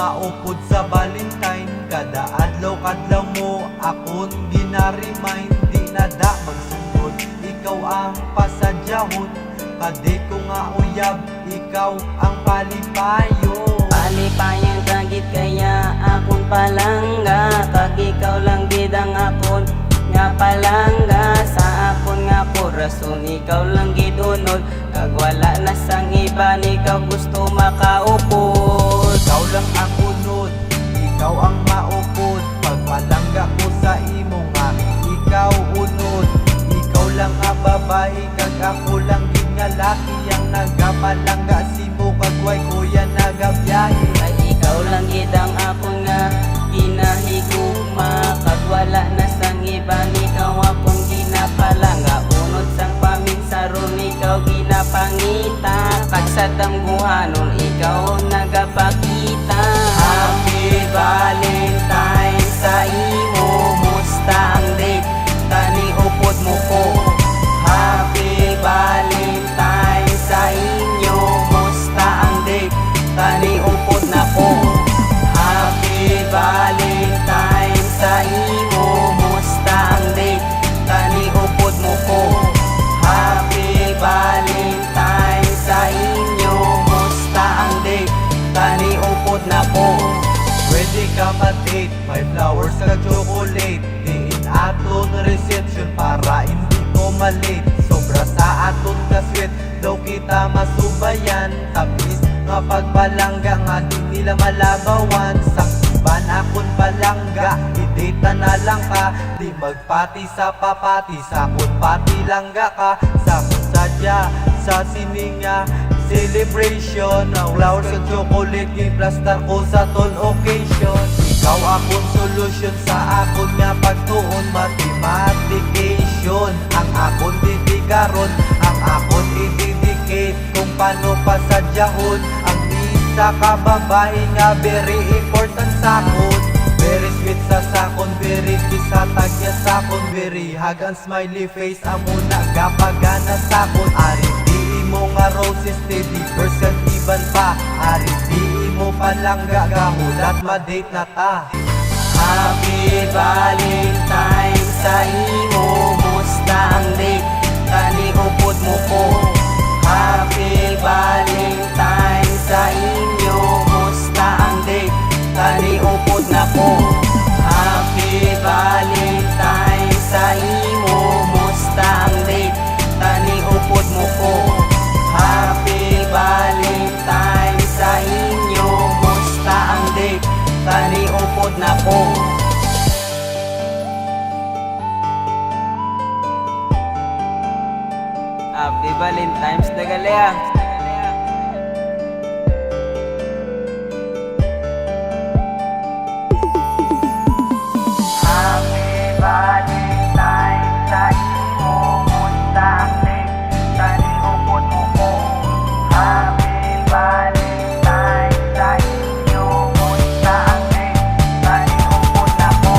maupod sa Valentine. Kada adlaw-kadlaw mo akon ginaremind. Di na da magsugod, ikaw ang pasadyahon. Kadi ko nga uyab, ikaw ang palipayo. Palipayang tagit kaya akon palangga. Kag ikaw lang gid ang akon nga palangga. Sa akon nga rason ikaw lang gid unod. Kag wala na sang iba, ikaw gusto makaupod. Ikaw lang ang unod, ikaw ang maupod. Pagpalangga ko sa imo nga ikaw unod. Ikaw lang nga babae, kag ako lang gid nga laki. Ang nagapalangga simo kag way kuya nagabiyahe. Ay ikaw lang gid ang akon nga ginahigugma. Kag wala na sang iba, ikaw akong ginapalangga. Unod sang paminsaron, ikaw ginapangita. Kag sa damguhanon, ikaw nagapakita. Happy Valentine sa imo, musta ang date? Tani upod mo ko. Happy Valentine sa inyo, musta ang date? Tani upod na ko. Happy Valentine sa imo, musta ang date? Tani upod mo ko. Happy Valentine sa inyo, musta ang date? Tani upod na ko. Pwede ka ma-date, may flowers kag chocolate. Diin aton reception para hindi ko malate. Sobra sa aton ka sweet, daw kita masubayan. Tapis nga pagpalangga nga di nila malabawan. Sakban akon palangga, i-date na lang ka. Di magpati sa papati, sakon pati langga ka. Sakon sadya sa sininga celebration. Ang flowers at chocolate, i-plastar ko sa ton occasion. Ikaw akong solution sa akon nga pagtuon. Mathematication ang akon didikaron, ang akon i-dedicate kung paano pasadyahon. Ang isa ka babae nga very important sa akon. Very sweet sa sakon, very kiss sa tagya sakon. Very hug and smiley face, amo nagapagana sakon. Ari mo nga roses, 30% iban pa. Ari di mo palangga, gahulat ma-date na ta. Happy Valentine sa imo, musta ang date? Tani upod mo ko. Happy Valentine sa inyo, musta ang date? Tani upod na ko. Happy Valentine sa imo, musta ang date? Tani upod mo ko. Happy Valentine sa inyo, musta ang date? Tani upod na ko. Happy Valentine's na galea. Happy Valentine sa imo, musta ang date? Tani upod mo ko. Happy Valentine sa inyo, musta ang date? Tani upod na ko.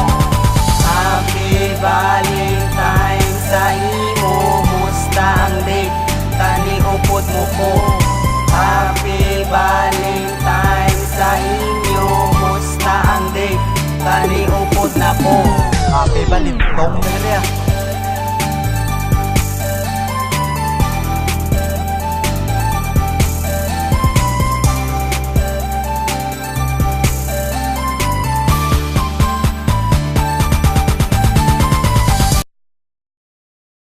Happy Valentine sa imo, musta ang date? Tani upod mo ko. Happy Valentine sa inyo, musta ang date? Tani upod na ko. Happy Valentine na